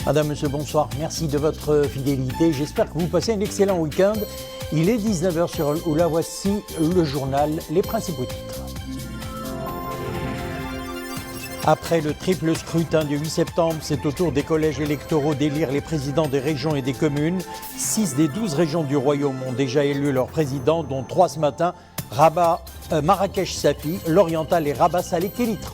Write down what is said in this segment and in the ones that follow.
Madame, monsieur, bonsoir. Merci de votre fidélité. J'espère que vous passez un excellent week-end. Il est 19h sur Al-Oula. Voici le journal, les principaux titres. Après le triple scrutin du 8 septembre, c'est au tour des collèges électoraux d'élire les présidents des régions et des communes. 6 des 12 régions du Royaume ont déjà élu leurs présidents, dont 3 ce matin, Marrakech Safi, l'Oriental et Rabat Salé Kélitre.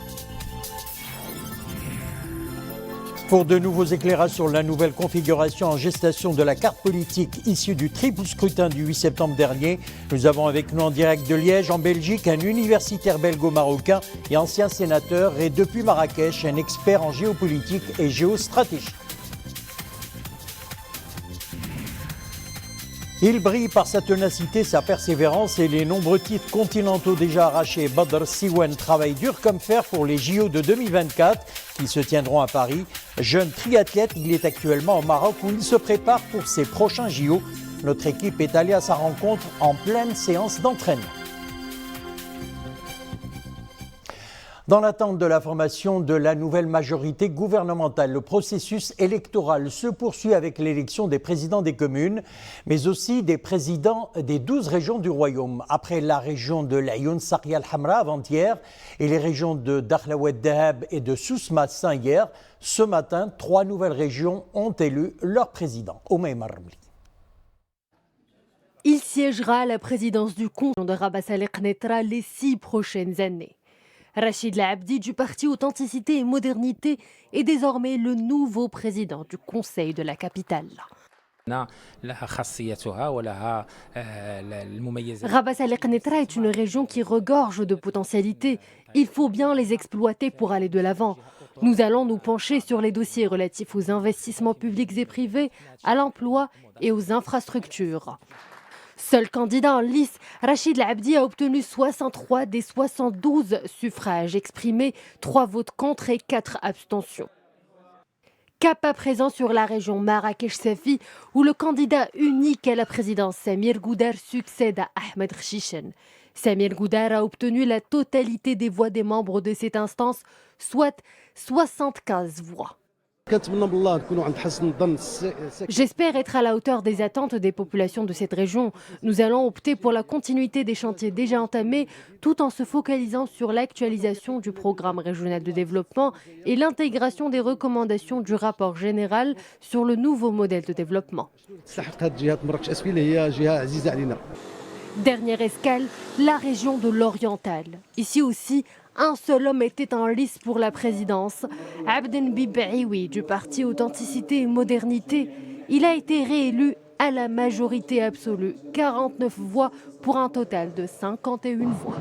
Pour de nouveaux éclairages sur la nouvelle configuration en gestation de la carte politique issue du triple scrutin du 8 septembre dernier, nous avons avec nous en direct de Liège, en Belgique, un universitaire belgo-marocain et ancien sénateur, et depuis Marrakech, un expert en géopolitique et géostratégie. Il brille par sa ténacité, sa persévérance et les nombreux titres continentaux déjà arrachés. Badr Siwan travaille dur comme fer pour les JO de 2024 qui se tiendront à Paris. Jeune triathlète, il est actuellement au Maroc où il se prépare pour ses prochains JO. Notre équipe est allée à sa rencontre en pleine séance d'entraînement. Dans l'attente de la formation de la nouvelle majorité gouvernementale, le processus électoral se poursuit avec l'élection des présidents des communes, mais aussi des présidents des 12 régions du Royaume. Après la région de l'Ayoun Saria al-Hamra avant-hier et les régions de Dakhla Oued Dahab et de Soussma Saint hier, ce matin, 3 nouvelles régions ont élu leur président. Oumaima Ramli. Il siégera à la présidence du Conseil de Rabat Salé Kélitre les 6 prochaines années. Rachid Laabdi du parti Authenticité et Modernité est désormais le nouveau président du Conseil de la capitale. Rabat Salé Kélitre est une région qui regorge de potentialités. Il faut bien les exploiter pour aller de l'avant. Nous allons nous pencher sur les dossiers relatifs aux investissements publics et privés, à l'emploi et aux infrastructures. Seul candidat en lice, Rachid Laabdi a obtenu 63 des 72 suffrages exprimés, 3 votes contre et 4 abstentions. Cap à présent sur la région Marrakech Safi, où le candidat unique à la présidence, Samir Goudar, succède à Ahmed Rchichen. Samir Goudar a obtenu la totalité des voix des membres de cette instance, soit 75 voix. J'espère être à la hauteur des attentes des populations de cette région. Nous allons opter pour la continuité des chantiers déjà entamés, tout en se focalisant sur l'actualisation du programme régional de développement et l'intégration des recommandations du rapport général sur le nouveau modèle de développement. Dernière escale, la région de l'Oriental. Ici aussi, un seul homme était en lice pour la présidence, Abden Bibaïwi du parti Authenticité et Modernité. Il a été réélu à la majorité absolue, 49 voix pour un total de 51 voix.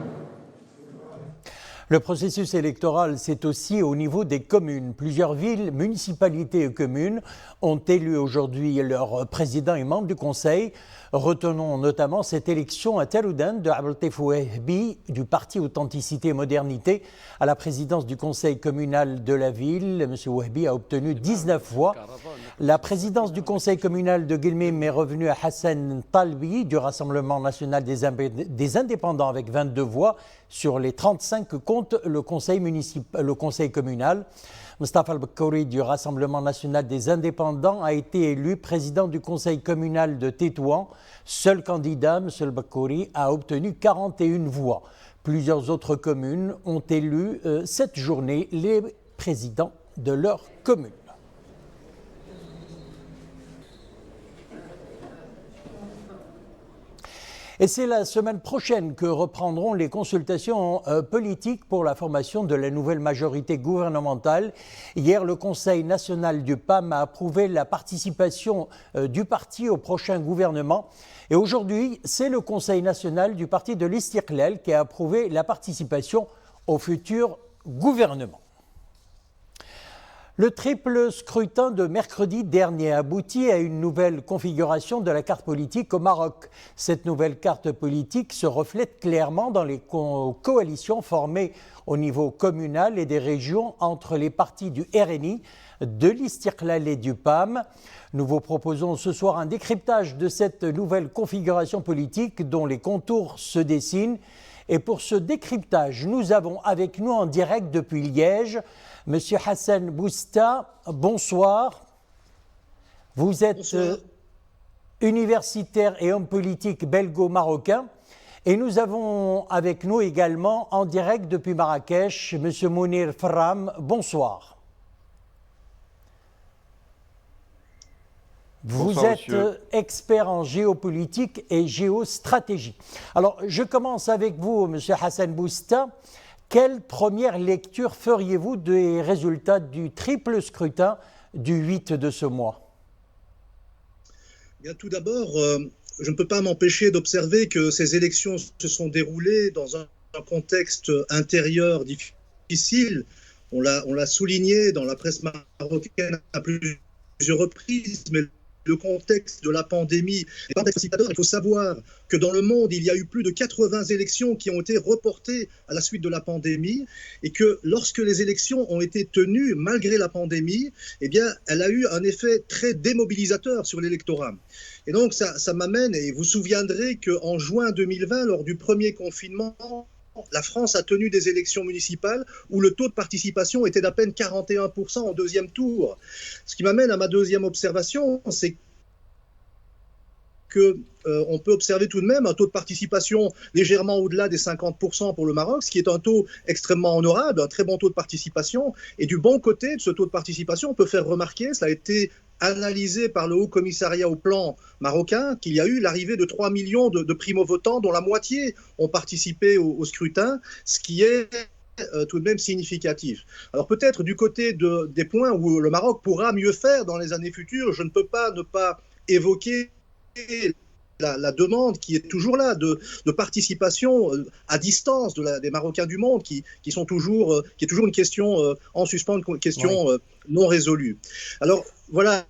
Le processus électoral, c'est aussi au niveau des communes. Plusieurs villes, municipalités et communes ont élu aujourd'hui leurs présidents et membres du Conseil. Retenons notamment cette élection à Taloudan de Abdeltif Wahbi du parti Authenticité et Modernité à la présidence du conseil communal de la ville. M. Wahbi a obtenu 19 voix. La présidence du conseil communal de Guilmim est revenue à Hassan Talbi du Rassemblement national des indépendants avec 22 voix sur les 35 que compte le conseil communal. Mustafa Al-Bakkouri du Rassemblement national des indépendants a été élu président du conseil communal de Tétouan. Seul candidat, M. Al-Bakkouri, a obtenu 41 voix. Plusieurs autres communes ont élu cette journée les présidents de leur commune. Et c'est la semaine prochaine que reprendront les consultations politiques pour la formation de la nouvelle majorité gouvernementale. Hier, le Conseil national du PAM a approuvé la participation du parti au prochain gouvernement. Et aujourd'hui, c'est le Conseil national du parti de l'Istiqlal qui a approuvé la participation au futur gouvernement. Le triple scrutin de mercredi dernier aboutit à une nouvelle configuration de la carte politique au Maroc. Cette nouvelle carte politique se reflète clairement dans les coalitions formées au niveau communal et des régions entre les partis du RNI, de l'Istiqlal et du PAM. Nous vous proposons ce soir un décryptage de cette nouvelle configuration politique dont les contours se dessinent. Et pour ce décryptage, nous avons avec nous en direct depuis Liège Monsieur Hassan Bousta, bonsoir. Vous êtes universitaire et homme politique belgo-marocain. Et nous avons avec nous également, en direct depuis Marrakech, M. Mounir Fram. Bonsoir. Vous êtes expert en géopolitique et géostratégie. Alors, je commence avec vous, M. Hassan Bouzta. Quelle première lecture feriez-vous des résultats du triple scrutin du 8 de ce mois? Bien, tout d'abord, je ne peux pas m'empêcher d'observer que ces élections se sont déroulées dans un contexte intérieur difficile. On l'a souligné dans la presse marocaine à plusieurs reprises, mais le contexte de la pandémie est pas facilitateur. Il faut savoir que dans le monde, il y a eu plus de 80 élections qui ont été reportées à la suite de la pandémie et que lorsque les élections ont été tenues malgré la pandémie, eh bien, elle a eu un effet très démobilisateur sur l'électorat. Et donc, ça m'amène, et vous vous souviendrez qu'en juin 2020, lors du premier confinement, la France a tenu des élections municipales où le taux de participation était d'à peine 41% en deuxième tour. Ce qui m'amène à ma deuxième observation, c'est qu'on peut observer tout de même un taux de participation légèrement au-delà des 50% pour le Maroc, ce qui est un taux extrêmement honorable, un très bon taux de participation. Et du bon côté de ce taux de participation, on peut faire remarquer, cela a été analysé par le Haut Commissariat au plan marocain, qu'il y a eu l'arrivée de 3 millions de primo-votants, dont la moitié ont participé au scrutin, ce qui est tout de même significatif. Alors peut-être du côté des points où le Maroc pourra mieux faire dans les années futures, je ne peux pas ne pas évoquer la demande qui est toujours là de participation à distance des Marocains du monde qui est toujours une question en suspens, une question non résolue. Alors voilà.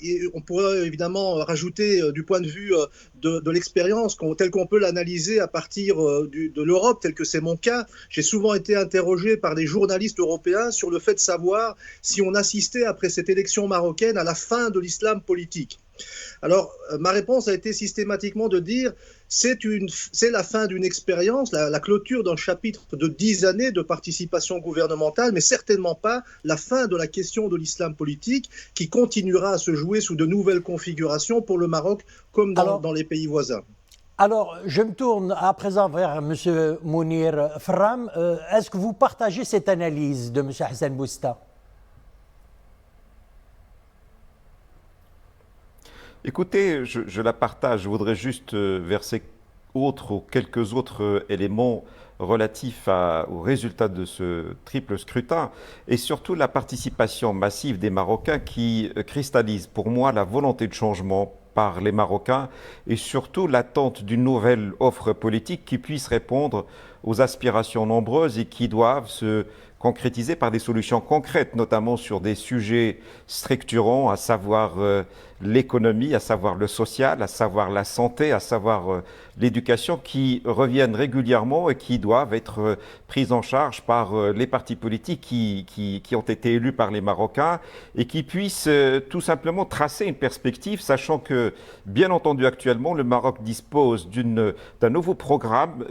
Et on pourrait évidemment rajouter du point de vue de l'expérience telle qu'on peut l'analyser à partir de l'Europe, tel que c'est mon cas. J'ai souvent été interrogé par des journalistes européens sur le fait de savoir si on assistait après cette élection marocaine à la fin de l'islam politique. Alors, ma réponse a été systématiquement de dire c'est la fin d'une expérience, la clôture d'un chapitre de 10 années de participation gouvernementale, mais certainement pas la fin de la question de l'islam politique qui continuera à se jouer sous de nouvelles configurations pour le Maroc comme dans les pays voisins. Alors, je me tourne à présent vers M. Mounir Fram. Est-ce que vous partagez cette analyse de M. Hassan Bouzta? Écoutez, je la partage. Je voudrais juste verser quelques autres éléments relatifs aux résultats de ce triple scrutin et surtout la participation massive des Marocains qui cristallise pour moi la volonté de changement par les Marocains et surtout l'attente d'une nouvelle offre politique qui puisse répondre aux aspirations nombreuses et qui doivent se concrétiser par des solutions concrètes, notamment sur des sujets structurants, à savoir l'économie, à savoir le social, à savoir la santé, à savoir l'éducation, qui reviennent régulièrement et qui doivent être prises en charge par les partis politiques qui ont été élus par les Marocains et qui puissent tout simplement tracer une perspective, sachant que, bien entendu, actuellement, le Maroc dispose d'un nouveau programme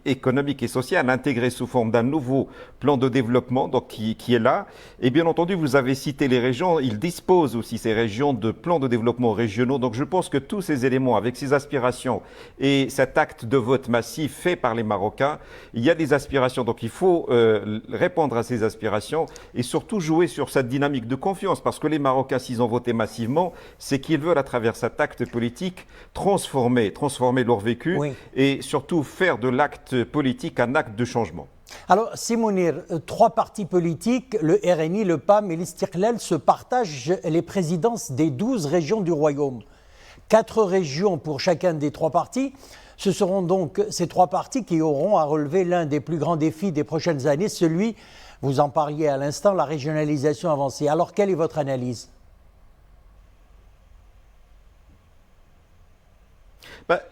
économique et social intégré sous forme d'un nouveau plan de développement donc qui est là. Et bien entendu, vous avez cité les régions, ils disposent aussi, ces régions, de plans de développement régionaux. Donc je pense que tous ces éléments, avec ces aspirations et cet acte de vote massif fait par les Marocains, il y a des aspirations. Donc il faut répondre à ces aspirations et surtout jouer sur cette dynamique de confiance. Parce que les Marocains, s'ils ont voté massivement, c'est qu'ils veulent, à travers cet acte politique, transformer leur vécu et surtout faire de l'acte politique un acte de changement. Alors, Mounir, trois partis politiques, le RNI, le PAM et l'Istiqlal, se partagent les présidences des 12 régions du Royaume. 4 régions pour chacun des trois partis. Ce seront donc ces trois partis qui auront à relever l'un des plus grands défis des prochaines années, celui, vous en parliez à l'instant, la régionalisation avancée. Alors, quelle est votre analyse ?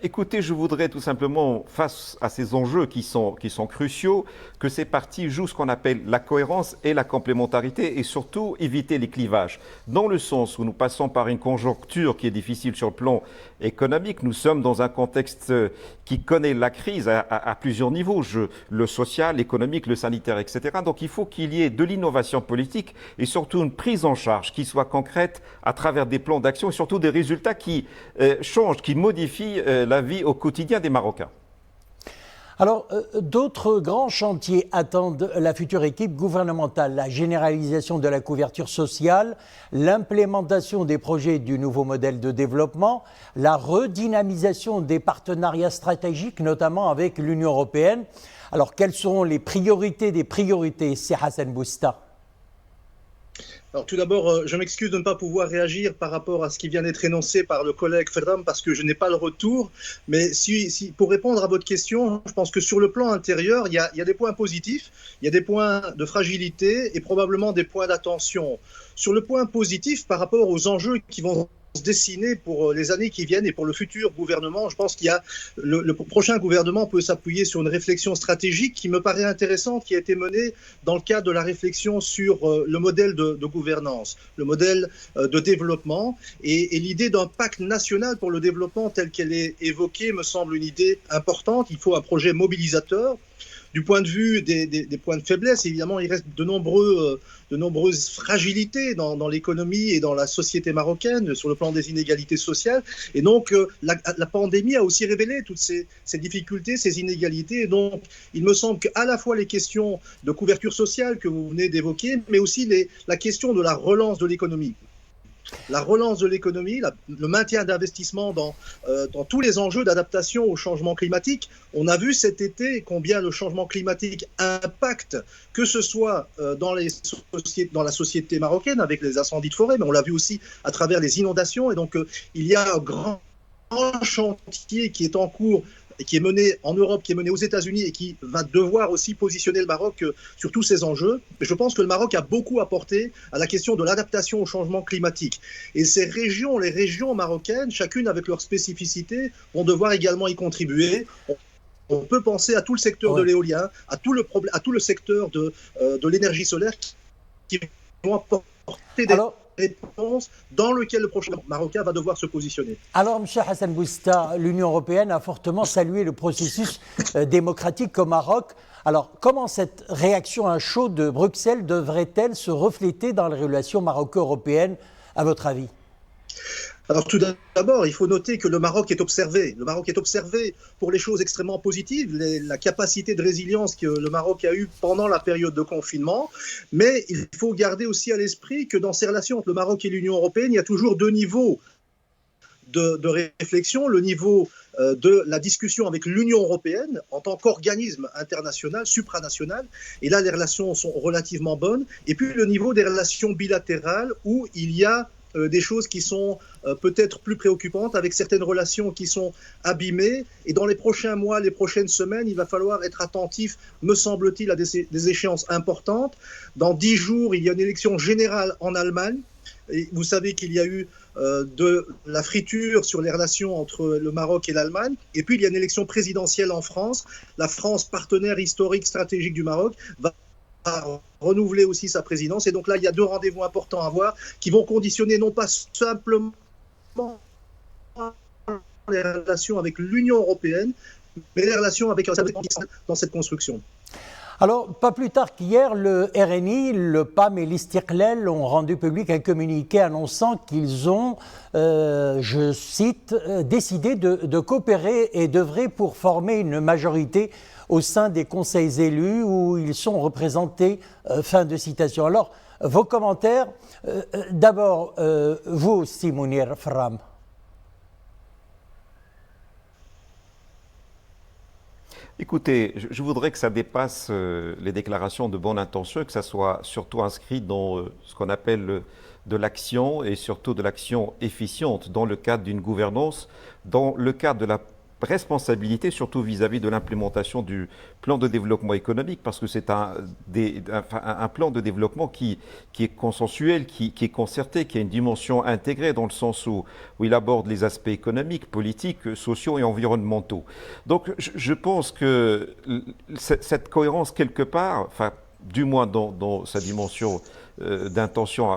Écoutez, je voudrais tout simplement, face à ces enjeux qui sont cruciaux, que ces partis jouent ce qu'on appelle la cohérence et la complémentarité et surtout éviter les clivages. Dans le sens où nous passons par une conjoncture qui est difficile sur le plan économique, nous sommes dans un contexte qui connaît la crise à plusieurs niveaux, le social, l'économique, le sanitaire, etc. Donc il faut qu'il y ait de l'innovation politique et surtout une prise en charge qui soit concrète à travers des plans d'action et surtout des résultats qui changent, qui modifient la vie au quotidien des Marocains. Alors, d'autres grands chantiers attendent la future équipe gouvernementale, la généralisation de la couverture sociale, l'implémentation des projets du nouveau modèle de développement, la redynamisation des partenariats stratégiques, notamment avec l'Union européenne. Alors, quelles seront les priorités des priorités, c'est Hassan Bousta? Alors tout d'abord, je m'excuse de ne pas pouvoir réagir par rapport à ce qui vient d'être énoncé par le collègue Ferram parce que je n'ai pas le retour. Mais pour répondre à votre question, je pense que sur le plan intérieur, il y a des points positifs, il y a des points de fragilité et probablement des points d'attention. Sur le point positif, par rapport aux enjeux qui vont se dessiner pour les années qui viennent et pour le futur gouvernement, je pense qu'il y a le prochain gouvernement peut s'appuyer sur une réflexion stratégique qui me paraît intéressante, qui a été menée dans le cadre de la réflexion sur le modèle de gouvernance, le modèle de développement et l'idée d'un pacte national pour le développement tel qu'elle est évoquée me semble une idée importante. Il faut un projet mobilisateur. Du point de vue des points de faiblesse, évidemment, il reste de nombreuses fragilités dans l'économie et dans la société marocaine sur le plan des inégalités sociales. Et donc, la pandémie a aussi révélé toutes ces difficultés, ces inégalités. Et donc, il me semble qu'à la fois les questions de couverture sociale que vous venez d'évoquer, mais aussi la question de la relance de l'économie. La relance de l'économie, le maintien d'investissement dans tous les enjeux d'adaptation au changement climatique. On a vu cet été combien le changement climatique impacte, que ce soit dans la société marocaine avec les incendies de forêt, mais on l'a vu aussi à travers les inondations. Et donc, il y a un grand chantier qui est en cours, qui est mené en Europe, qui est mené aux États-Unis et qui va devoir aussi positionner le Maroc sur tous ces enjeux. Mais je pense que le Maroc a beaucoup apporté à la question de l'adaptation au changement climatique. Et ces régions, les régions marocaines, chacune avec leurs spécificités, vont devoir également y contribuer. On peut penser à tout le secteur de l'éolien, à tout le secteur de l'énergie solaire qui vont apporter des réponses dans lequel le prochain Marocain va devoir se positionner. Alors, M. Hassan Bousta, l'Union européenne a fortement salué le processus démocratique au Maroc. Alors, comment cette réaction à chaud de Bruxelles devrait-elle se refléter dans les relations maroco-européennes, à votre avis ? Alors tout d'abord, il faut noter que le Maroc est observé. Le Maroc est observé pour les choses extrêmement positives, la capacité de résilience que le Maroc a eue pendant la période de confinement. Mais il faut garder aussi à l'esprit que dans ces relations entre le Maroc et l'Union européenne, il y a toujours deux niveaux de réflexion. Le niveau de la discussion avec l'Union européenne en tant qu'organisme international, supranational. Et là, les relations sont relativement bonnes. Et puis le niveau des relations bilatérales où il y a des choses qui sont peut-être plus préoccupantes, avec certaines relations qui sont abîmées. Et dans les prochains mois, les prochaines semaines, il va falloir être attentif, me semble-t-il, à des échéances importantes. Dans 10 jours, il y a une élection générale en Allemagne. Et vous savez qu'il y a eu de la friture sur les relations entre le Maroc et l'Allemagne. Et puis, il y a une élection présidentielle en France. La France, partenaire historique, stratégique du Maroc, va renouveler aussi sa présidence. Et donc là, il y a deux rendez-vous importants à voir qui vont conditionner non pas simplement les relations avec l'Union européenne, mais les relations avec dans cette construction. Alors, pas plus tard qu'hier, le RNI, le PAM et l'Istiqlal ont rendu public un communiqué annonçant qu'ils ont, je cite, décidé de coopérer et d'œuvrer pour former une majorité au sein des conseils élus où ils sont représentés. Fin de citation. Alors, vos commentaires, d'abord, vous aussi, Mounir Ferram. Écoutez, je voudrais que ça dépasse les déclarations de bonne intention et que ça soit surtout inscrit dans ce qu'on appelle de l'action et surtout de l'action efficiente dans le cadre d'une gouvernance, dans le cadre de la responsabilité, surtout vis-à-vis de l'implémentation du plan de développement économique, parce que c'est un plan de développement qui est consensuel, qui est concerté, qui a une dimension intégrée dans le sens où il aborde les aspects économiques, politiques, sociaux et environnementaux. Donc je pense que cette cohérence quelque part, du moins dans sa dimension d'intention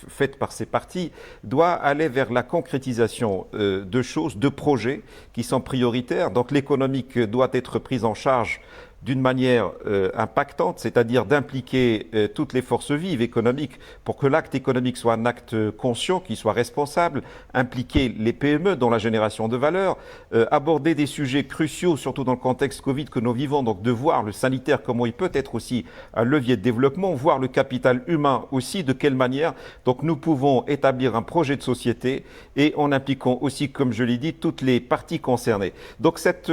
faite par ces partis, doit aller vers la concrétisation de choses, de projets qui sont prioritaires. Donc l'économique doit être prise en charge d'une manière impactante, c'est-à-dire d'impliquer toutes les forces vives économiques pour que l'acte économique soit un acte conscient, qui soit responsable, impliquer les PME dans la génération de valeur, aborder des sujets cruciaux, surtout dans le contexte Covid que nous vivons, donc de voir le sanitaire, comment il peut être aussi un levier de développement, voir le capital humain aussi, de quelle manière. Donc nous pouvons établir un projet de société et en impliquant aussi, comme je l'ai dit, toutes les parties concernées. Donc cette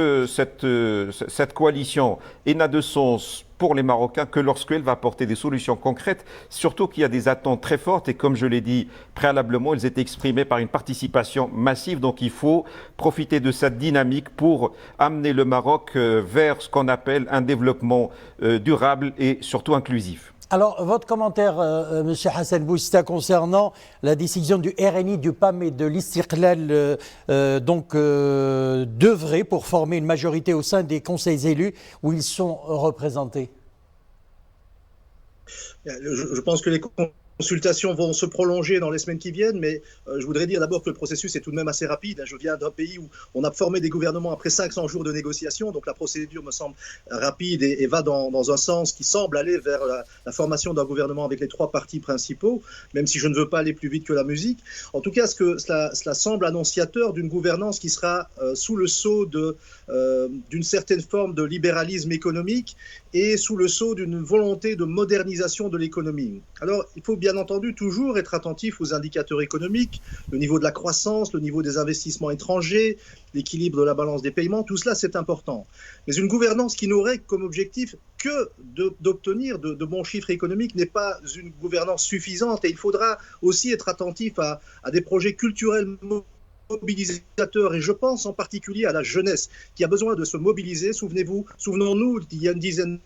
coalition n'a de sens pour les Marocains que lorsqu'elle va apporter des solutions concrètes, surtout qu'il y a des attentes très fortes et comme je l'ai dit préalablement, elles étaient exprimées par une participation massive. Donc il faut profiter de cette dynamique pour amener le Maroc vers ce qu'on appelle un développement durable et surtout inclusif. Alors, votre commentaire, M. Hassan Bouzta, concernant la décision du RNI, du PAM et de l'Istiqlal d'œuvrer pour former une majorité au sein des conseils élus où ils sont représentés? Je pense que les consultations vont se prolonger dans les semaines qui viennent, mais je voudrais dire d'abord que le processus est tout de même assez rapide. Je viens d'un pays où on a formé des gouvernements après 500 jours de négociations, donc la procédure me semble rapide et va dans un sens qui semble aller vers la formation d'un gouvernement avec les trois partis principaux, même si je ne veux pas aller plus vite que la musique. En tout cas, cela semble annonciateur d'une gouvernance qui sera sous le sceau d'une certaine forme de libéralisme économique et sous le sceau d'une volonté de modernisation de l'économie. Alors, il faut bien entendu toujours être attentif aux indicateurs économiques, le niveau de la croissance, le niveau des investissements étrangers, l'équilibre de la balance des paiements, tout cela c'est important. Mais une gouvernance qui n'aurait comme objectif que d'obtenir de bons chiffres économiques n'est pas une gouvernance suffisante et il faudra aussi être attentif à des projets culturels mobilisateurs, et je pense en particulier à la jeunesse qui a besoin de se mobiliser. Souvenons-nous, il y a une dizaine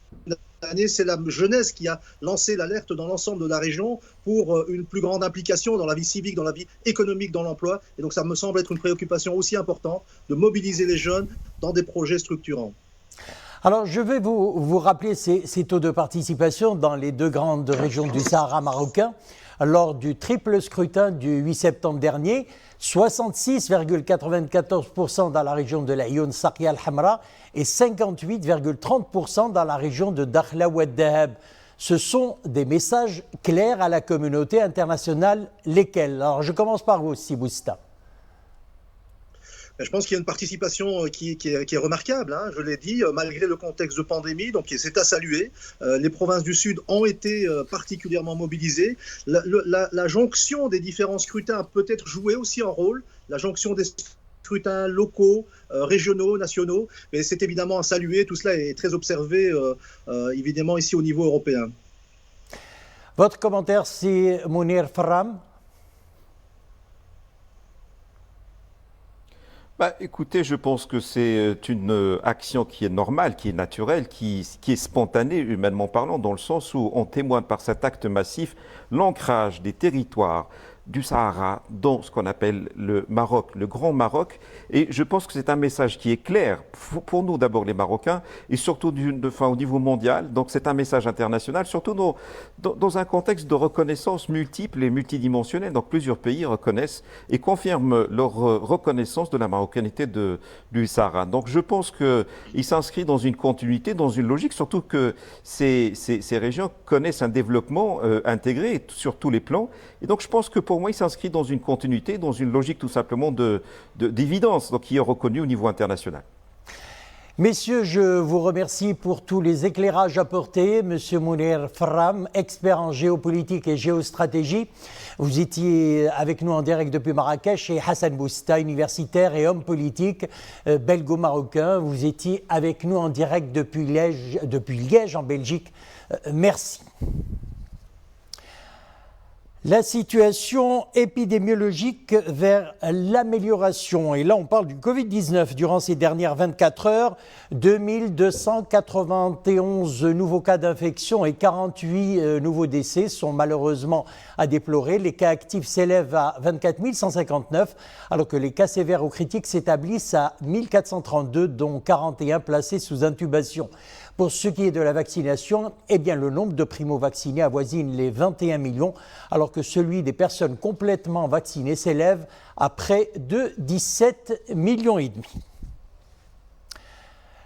d'années, c'est la jeunesse qui a lancé l'alerte dans l'ensemble de la région pour une plus grande implication dans la vie civique, dans la vie économique, dans l'emploi. Et donc ça me semble être une préoccupation aussi importante de mobiliser les jeunes dans des projets structurants. Alors, je vais vous rappeler ces taux de participation dans les deux grandes régions du Sahara marocain. Lors du triple scrutin du 8 septembre dernier, 66,94% dans la région de l'Ayoun Saqiya al-Hamra et 58,30% dans la région de Dakhla Oued Dahab. Ce sont des messages clairs à la communauté internationale, lesquels? Alors, je commence par vous, Bouzta. Je pense qu'il y a une participation qui est remarquable, hein, je l'ai dit, malgré le contexte de pandémie, donc c'est à saluer. Les provinces du Sud ont été particulièrement mobilisées. La jonction des différents scrutins a peut-être joué aussi un rôle, la jonction des scrutins locaux, régionaux, nationaux, mais c'est évidemment à saluer. Tout cela est très observé, évidemment, ici au niveau européen. Votre commentaire, c'est Mounir Farram. Écoutez, je pense que c'est une action qui est normale, qui est naturelle, qui est spontanée, humainement parlant, dans le sens où on témoigne par cet acte massif l'ancrage des territoires du Sahara dans ce qu'on appelle le Maroc, le Grand Maroc. Et je pense que c'est un message qui est clair pour nous d'abord les Marocains et surtout au niveau mondial. Donc c'est un message international, surtout dans un contexte de reconnaissance multiple et multidimensionnelle. Donc plusieurs pays reconnaissent et confirment leur reconnaissance de la marocanité du Sahara. Donc je pense qu'il s'inscrit dans une continuité, dans une logique, surtout que ces régions connaissent un développement intégré sur tous les plans. Et donc je pense que pour moi, il s'inscrit dans une continuité, dans une logique tout simplement d'évidence, donc qui est reconnue au niveau international. Messieurs, je vous remercie pour tous les éclairages apportés. Monsieur Mounir Farram, expert en géopolitique et géostratégie. Vous étiez avec nous en direct depuis Marrakech, et Hassan Bouzta, universitaire et homme politique belgo-marocain. Vous étiez avec nous en direct depuis Liège en Belgique. Merci. La situation épidémiologique vers l'amélioration. Et là, on parle du Covid-19. Durant ces dernières 24 heures, 2291 nouveaux cas d'infection et 48 nouveaux décès sont malheureusement à déplorer. Les cas actifs s'élèvent à 24 159, alors que les cas sévères ou critiques s'établissent à 1432, dont 41 placés sous intubation. Pour ce qui est de la vaccination, eh bien, le nombre de primo-vaccinés avoisine les 21 millions, alors que celui des personnes complètement vaccinées s'élève à près de 17 millions et demi.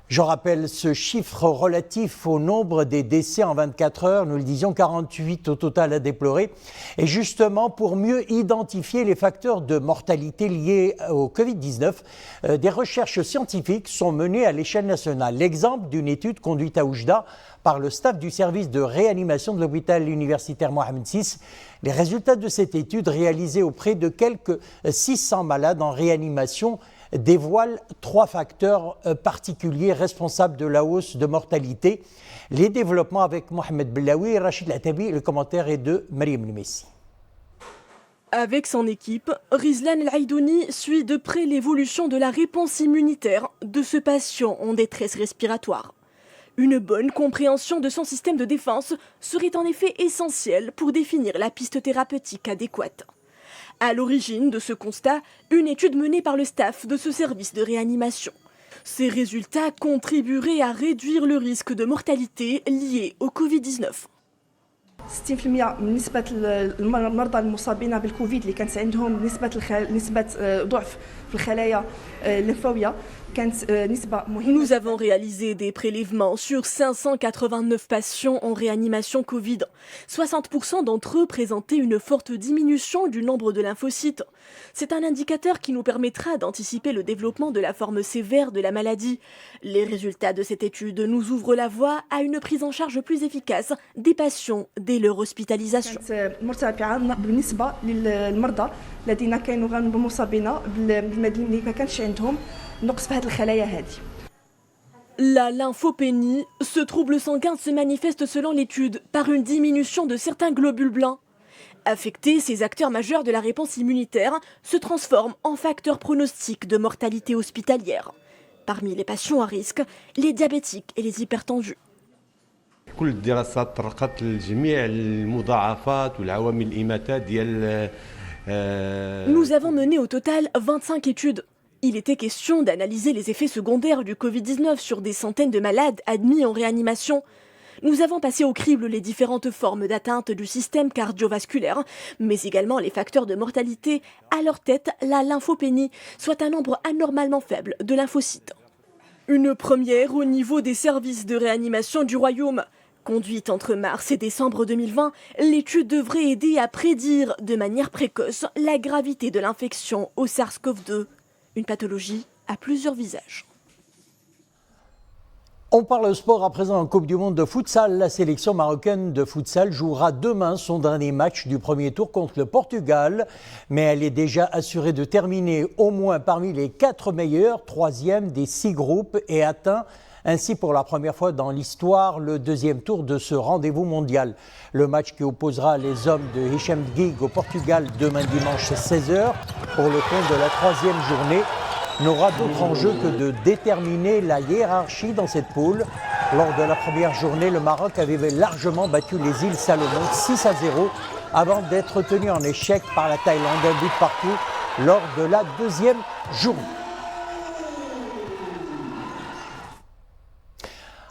Je rappelle ce chiffre relatif au nombre des décès en 24 heures. Nous le disions, 48 au total à déplorer. Et justement, pour mieux identifier les facteurs de mortalité liés au Covid-19, des recherches scientifiques sont menées à l'échelle nationale. L'exemple d'une étude conduite à Oujda par le staff du service de réanimation de l'hôpital universitaire Mohamed VI. Les résultats de cette étude, réalisée auprès de quelques 600 malades en réanimation, dévoile 3 facteurs particuliers responsables de la hausse de mortalité. Les développements avec Mohamed Bellaoui, Rachid Latabi, le commentaire est de Mariam Limessi. Avec son équipe, Rizlan El-Aïdouni suit de près l'évolution de la réponse immunitaire de ce patient en détresse respiratoire. Une bonne compréhension de son système de défense serait en effet essentielle pour définir la piste thérapeutique adéquate. À l'origine de ce constat, une étude menée par le staff de ce service de réanimation. Ces résultats contribueraient à réduire le risque de mortalité lié au Covid-19. 60% من نسبة المرضى المصابين بالكوفيد اللي كانت عندهم نسبة ضعف في الخلايا الليمفاوية كانت نسبة مهمة. Nous avons réalisé des prélèvements sur 589 patients en réanimation Covid. 60% d'entre eux présentaient une forte diminution du nombre de lymphocytes. C'est un indicateur qui nous permettra d'anticiper le développement de la forme sévère de la maladie. Les résultats de cette étude nous ouvrent la voie à une prise en charge plus efficace des patients dès leur hospitalisation. مرتفعة بالنسبة للمرضى الذين كانوا مصابين بالمدينة اللي ما كانش عندهم نقص في هذه الخلايا هذه. La lymphopénie, ce trouble sanguin se manifeste selon l'étude par une diminution de certains globules blancs. Affectés, ces acteurs majeurs de la réponse immunitaire se transforment en facteurs pronostiques de mortalité hospitalière. Parmi les patients à risque, les diabétiques et les hypertendus. كل الدراسات طرقت لجميع المضاعفات والعوامل الإماتة ديال Nous avons mené au total 25 études. Il était question d'analyser les effets secondaires du Covid-19 sur des centaines de malades admis en réanimation. Nous avons passé au crible les différentes formes d'atteinte du système cardiovasculaire, mais également les facteurs de mortalité, à leur tête la lymphopénie, soit un nombre anormalement faible de lymphocytes. Une première au niveau des services de réanimation du Royaume. Conduite entre mars et décembre 2020, l'étude devrait aider à prédire de manière précoce la gravité de l'infection au SARS-CoV-2, une pathologie à plusieurs visages. On parle sport à présent en Coupe du Monde de futsal. La sélection marocaine de futsal jouera demain son dernier match du premier tour contre le Portugal. Mais elle est déjà assurée de terminer au moins parmi les 4 meilleurs, 3e des 6 groupes et atteint ainsi pour la première fois dans l'histoire le 2e tour de ce rendez-vous mondial. Le match qui opposera les hommes de Hicham Gig au Portugal demain dimanche 16h pour le compte de la 3e journée n'aura d'autre enjeu que de déterminer la hiérarchie dans cette poule. Lors de la première journée, le Maroc avait largement battu les îles Salomon 6-0 avant d'être tenu en échec par la Thaïlande, un but partout lors de la 2e journée.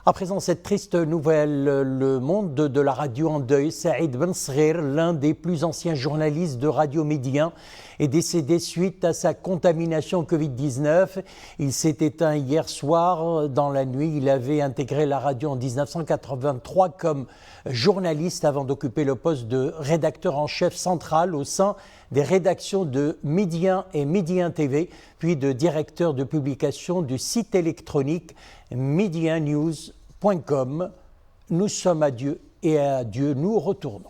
À présent, cette triste nouvelle, le monde de la radio en deuil. Saïd Ben Sghir, l'un des plus anciens journalistes de Radio Médien, est décédé suite à sa contamination au Covid-19. Il s'est éteint hier soir dans la nuit. Il avait intégré la radio en 1983 comme journaliste avant d'occuper le poste de rédacteur en chef central au sein des rédactions de Médien et Médien TV, puis de directeur de publication du site électronique medianews.com. Nous sommes à Dieu et à Dieu nous retournons.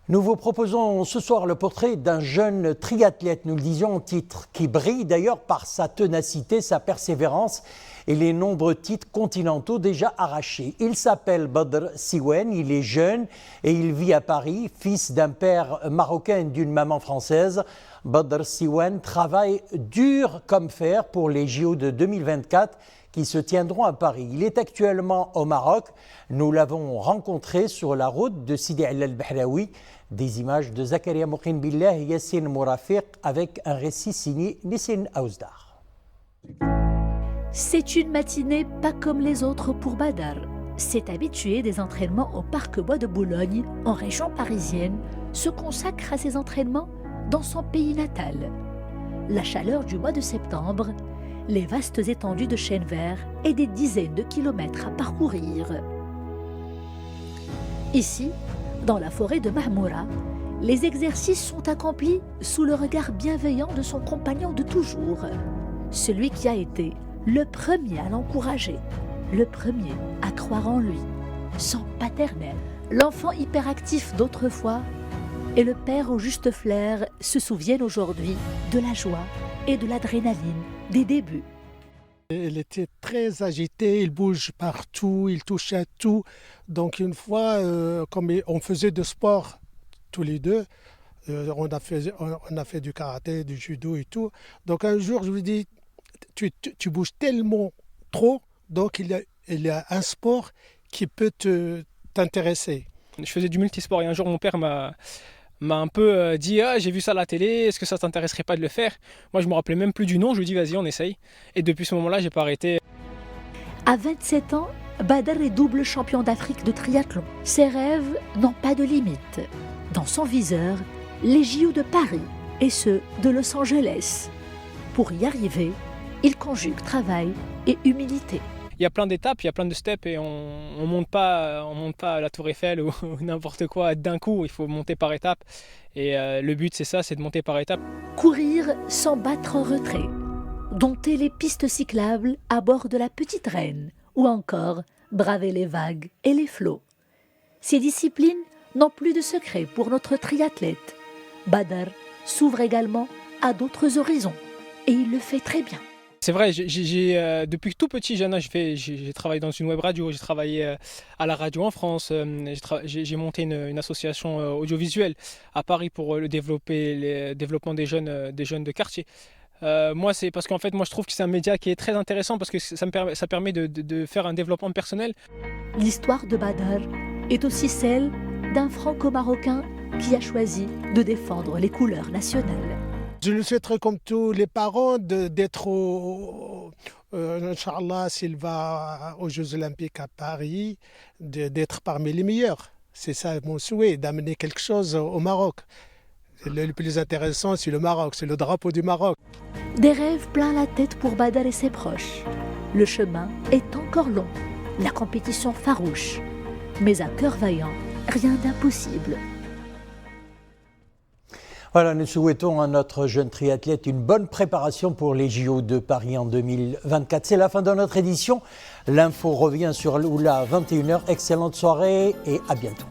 Nous vous proposons ce soir le portrait d'un jeune triathlète, nous le disions en titre, qui brille d'ailleurs par sa ténacité, sa persévérance et les nombreux titres continentaux déjà arrachés. Il s'appelle Badr Siwen, il est jeune et il vit à Paris, fils d'un père marocain et d'une maman française. Badr Siwen travaille dur comme fer pour les JO de 2024 qui se tiendront à Paris. Il est actuellement au Maroc. Nous l'avons rencontré sur la route de Sidi al-Bahraoui. Des images de Zakaria Moukin Billah et Yassine Mourafiq avec un récit signé Nissin Aouzdar. C'est une matinée pas comme les autres pour Badr. Cet habitué des entraînements au Parc Bois de Boulogne, en région parisienne, se consacre à ses entraînements dans son pays natal. La chaleur du mois de septembre, les vastes étendues de chênes verts et des dizaines de kilomètres à parcourir. Ici, dans la forêt de Mahmoura, les exercices sont accomplis sous le regard bienveillant de son compagnon de toujours, celui qui a été le premier à l'encourager, le premier à croire en lui, son paternel, l'enfant hyperactif d'autrefois et le père au juste flair se souviennent aujourd'hui de la joie et de l'adrénaline des débuts. Il était très agité, il bouge partout, il touche à tout. Donc une fois, comme on faisait de sport tous les deux, on a fait du karaté, du judo et tout. Donc un jour, je lui dis, tu bouges tellement trop, donc il y a un sport qui peut t'intéresser. Je faisais du multisport et un jour mon père m'a un peu dit « Ah, j'ai vu ça à la télé, est-ce que ça t'intéresserait pas de le faire ?» Moi, je me rappelais même plus du nom, je lui dis « Vas-y, on essaye ». Et depuis ce moment-là, j'ai pas arrêté. À 27 ans, Badr est double champion d'Afrique de triathlon. Ses rêves n'ont pas de limite. Dans son viseur, les JO de Paris et ceux de Los Angeles. Pour y arriver, il conjugue travail et humilité. Il y a plein d'étapes, il y a plein de steps et on monte pas à la Tour Eiffel ou n'importe quoi d'un coup, il faut monter par étapes. Et le but c'est ça, c'est de monter par étapes. Courir sans battre en retrait, dompter les pistes cyclables à bord de la Petite Reine ou encore braver les vagues et les flots. Ces disciplines n'ont plus de secret pour notre triathlète. Badr s'ouvre également à d'autres horizons et il le fait très bien. C'est vrai, depuis tout petit jeune, j'ai travaillé dans une web radio, j'ai travaillé à la radio en France, j'ai monté une association audiovisuelle à Paris pour le développement des jeunes de quartier. Moi, c'est parce qu'en fait, moi, je trouve que c'est un média qui est très intéressant parce que ça permet de faire un développement personnel. L'histoire de Badr est aussi celle d'un franco-marocain qui a choisi de défendre les couleurs nationales. Je le souhaiterais comme tous les parents d'être, Inch'Allah, s'il va aux Jeux Olympiques à Paris, d'être parmi les meilleurs. C'est ça mon souhait, d'amener quelque chose au Maroc. Le plus intéressant, c'est le Maroc, c'est le drapeau du Maroc. Des rêves plein la tête pour Badr et ses proches. Le chemin est encore long, la compétition farouche. Mais à cœur vaillant, rien d'impossible. Voilà, nous souhaitons à notre jeune triathlète une bonne préparation pour les JO de Paris en 2024. C'est la fin de notre édition. L'info revient sur l'Oula à 21h. Excellente soirée et à bientôt.